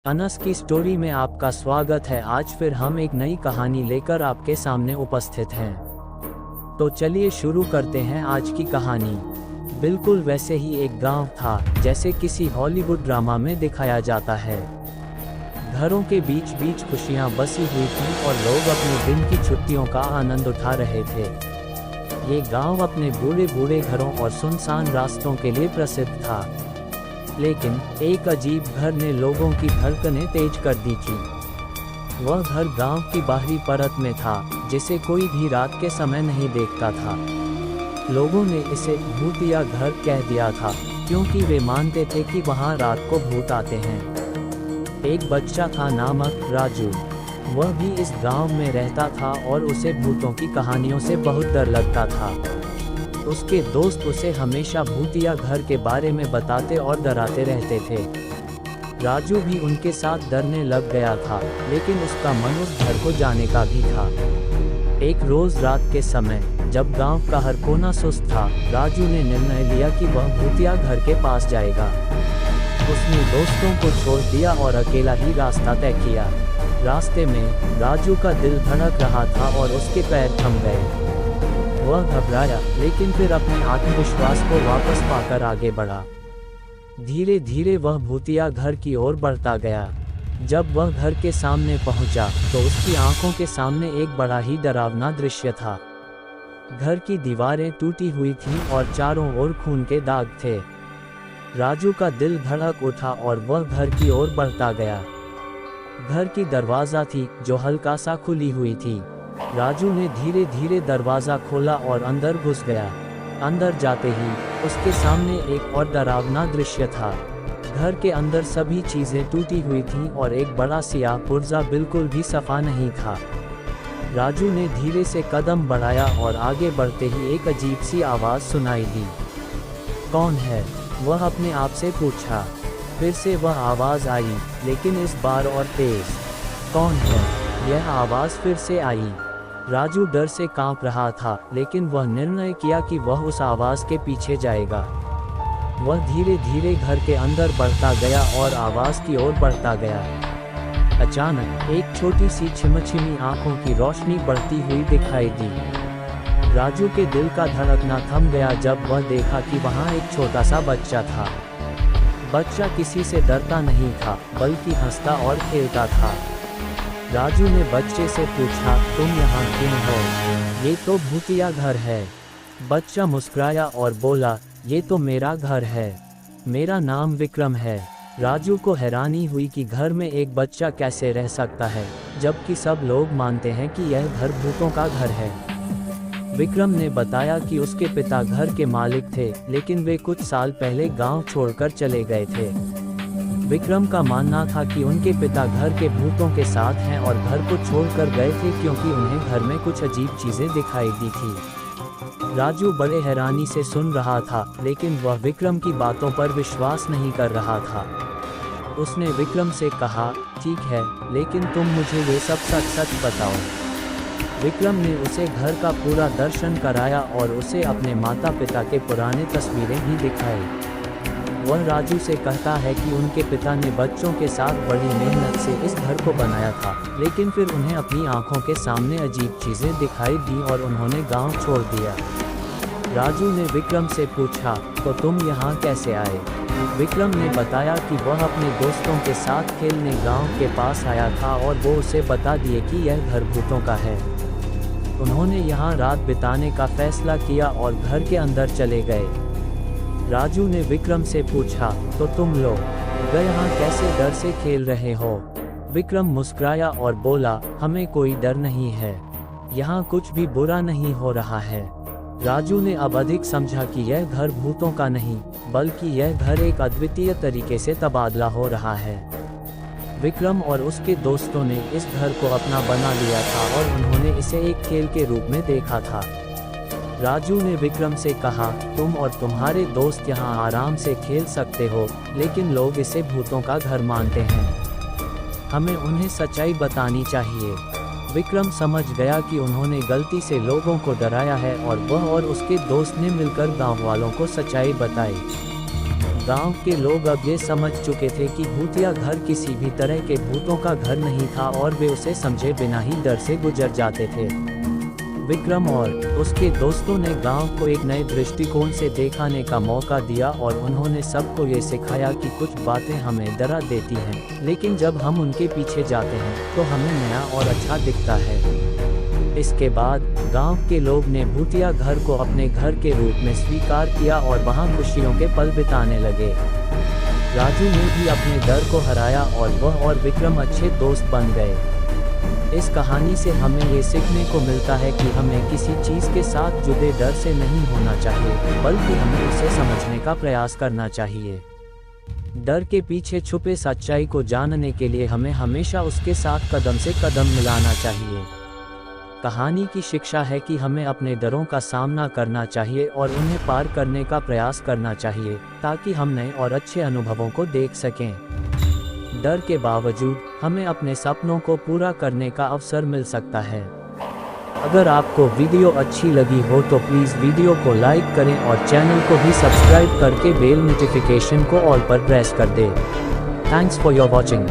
अनस की स्टोरी में आपका स्वागत है। आज फिर हम एक नई कहानी लेकर आपके सामने उपस्थित हैं। तो चलिए शुरू करते हैं आज की कहानी। बिल्कुल वैसे ही एक गांव था जैसे किसी हॉलीवुड ड्रामा में दिखाया जाता है। घरों के बीच बीच खुशियां बसी हुई थीं और लोग अपने दिन की छुट्टियों का आनंद उठा रहे थे। ये गांव अपने बूढ़े बूढ़े घरों और सुनसान रास्तों के लिए प्रसिद्ध था। लेकिन एक अजीब घर ने लोगों की धड़कनें तेज कर दी थी। वह घर गांव की बाहरी परत में था, जिसे कोई भी रात के समय नहीं देखता था। लोगों ने इसे भूतिया घर कह दिया था, क्योंकि वे मानते थे कि वहां रात को भूत आते हैं। एक बच्चा था नामक राजू। वह भी इस गांव में रहता था और उसे भूतों की कहानियों से बहुत डर लगता था। उसके दोस्त उसे हमेशा भूतिया घर के बारे में बताते और डराते रहते थे। राजू भी उनके साथ डरने लग गया था, लेकिन उसका मन उस घर को जाने का भी था। एक रोज रात के समय जब गांव का हर कोना सुस्त था, राजू ने निर्णय लिया कि वह भूतिया घर के पास जाएगा। उसने दोस्तों को छोड़ दिया और अकेला ही रास्ता तय किया। रास्ते में राजू का दिल धड़क रहा था और उसके पैर थम गए। वह घबराया, लेकिन फिर अपने आत्मविश्वास को वापस पाकर आगे बढ़ा। धीरे धीरे वह भूतिया घर की ओर बढ़ता गया। जब वह घर के सामने पहुंचा, तो उसकी आंखों के सामने एक बड़ा ही डरावना दृश्य था। घर की दीवारें टूटी हुई थीं और चारों ओर खून के दाग थे। राजू का दिल धड़क उठा और वह घर की ओर बढ़ता गया। घर की दरवाज़ा थी जो हल्का सा खुली हुई थी। राजू ने धीरे धीरे दरवाज़ा खोला और अंदर घुस गया। अंदर जाते ही उसके सामने एक और डरावना दृश्य था। घर के अंदर सभी चीज़ें टूटी हुई थीं और एक बड़ा सियाह पुर्जा बिल्कुल भी सफा नहीं था। राजू ने धीरे से कदम बढ़ाया और आगे बढ़ते ही एक अजीब सी आवाज़ सुनाई दी। कौन है? वह अपने आप से पूछा। फिर से वह आवाज़ आई, लेकिन इस बार और तेज। कौन है? यह आवाज़ फिर से आई। राजू डर से कांप रहा था, लेकिन वह निर्णय किया कि वह उस आवाज़ के पीछे जाएगा। वह धीरे धीरे घर के अंदर बढ़ता गया और आवाज़ की ओर बढ़ता गया। अचानक एक छोटी सी छिमछिमी आंखों की रोशनी बढ़ती हुई दिखाई दी। राजू के दिल का धड़कना थम गया जब वह देखा कि वहाँ एक छोटा सा बच्चा था। बच्चा किसी से डरता नहीं था, बल्कि हंसता और खेलता था। राजू ने बच्चे से पूछा, तुम यहाँ क्यों हो? ये तो भूतिया घर है। बच्चा मुस्कुराया और बोला, ये तो मेरा घर है। मेरा नाम विक्रम है। राजू को हैरानी हुई कि घर में एक बच्चा कैसे रह सकता है, जबकि सब लोग मानते हैं कि यह घर भूतों का घर है। विक्रम ने बताया कि उसके पिता घर के मालिक थे, लेकिन वे कुछ साल पहले गांव छोड़कर चले गए थे। विक्रम का मानना था कि उनके पिता घर के भूतों के साथ हैं और घर को छोड़कर गए थे क्योंकि उन्हें घर में कुछ अजीब चीजें दिखाई दी थी। राजू बड़े हैरानी से सुन रहा था, लेकिन वह विक्रम की बातों पर विश्वास नहीं कर रहा था। उसने विक्रम से कहा, ठीक है, लेकिन तुम मुझे ये सब सच सच बताओ। विक्रम ने उसे घर का पूरा दर्शन कराया और उसे अपने माता पिता के पुराने तस्वीरें भी दिखाई। वह राजू से कहता है कि उनके पिता ने बच्चों के साथ बड़ी मेहनत से इस घर को बनाया था, लेकिन फिर उन्हें अपनी आंखों के सामने अजीब चीज़ें दिखाई दी और उन्होंने गांव छोड़ दिया। राजू ने विक्रम से पूछा, तो तुम यहाँ कैसे आए? विक्रम ने बताया कि वह अपने दोस्तों के साथ खेलने गांव के पास आया था और वो उसे बता दिए कि यह घर भूतों का है। उन्होंने यहाँ रात बिताने का फैसला किया और घर के अंदर चले गए। राजू ने विक्रम से पूछा, तो तुम लोग यहाँ कैसे डर से खेल रहे हो? विक्रम मुस्कुराया और बोला, हमें कोई डर नहीं है। यहाँ कुछ भी बुरा नहीं हो रहा है। राजू ने अब अधिक समझा कि यह घर भूतों का नहीं, बल्कि यह घर एक अद्वितीय तरीके से तबादला हो रहा है। विक्रम और उसके दोस्तों ने इस घर को अपना बना लिया था और उन्होंने इसे एक खेल के रूप में देखा था। राजू ने विक्रम से कहा, तुम और तुम्हारे दोस्त यहाँ आराम से खेल सकते हो, लेकिन लोग इसे भूतों का घर मानते हैं। हमें उन्हें सच्चाई बतानी चाहिए। विक्रम समझ गया कि उन्होंने गलती से लोगों को डराया है और वह और उसके दोस्त ने मिलकर गांव वालों को सच्चाई बताई। गांव के लोग अब ये समझ चुके थे कि भूतिया घर किसी भी तरह के भूतों का घर नहीं था और वे उसे समझे बिना ही डर से गुजर जाते थे। विक्रम और उसके दोस्तों ने गांव को एक नए दृष्टिकोण से देखने का मौका दिया और उन्होंने सबको ये सिखाया कि कुछ बातें हमें डरा देती हैं, लेकिन जब हम उनके पीछे जाते हैं तो हमें नया और अच्छा दिखता है। इसके बाद गांव के लोग ने भूतिया घर को अपने घर के रूप में स्वीकार किया और वहां खुशियों के पल बिताने लगे। राजू ने भी अपने डर को हराया और वह और विक्रम अच्छे दोस्त बन गए। इस कहानी से हमें ये सीखने को मिलता है कि हमें किसी चीज़ के साथ जुड़े डर से नहीं होना चाहिए, बल्कि हमें उसे समझने का प्रयास करना चाहिए। डर के पीछे छुपे सच्चाई को जानने के लिए हमें हमेशा उसके साथ कदम से कदम मिलाना चाहिए। कहानी की शिक्षा है कि हमें अपने डरों का सामना करना चाहिए और उन्हें पार करने का प्रयास करना चाहिए, ताकि हम नए और अच्छे अनुभवों को देख सकें। डर के बावजूद हमें अपने सपनों को पूरा करने का अवसर मिल सकता है। अगर आपको वीडियो अच्छी लगी हो तो प्लीज़ वीडियो को लाइक करें और चैनल को भी सब्सक्राइब करके बेल नोटिफिकेशन को ऑल पर प्रेस कर दें। Thanks for your watching.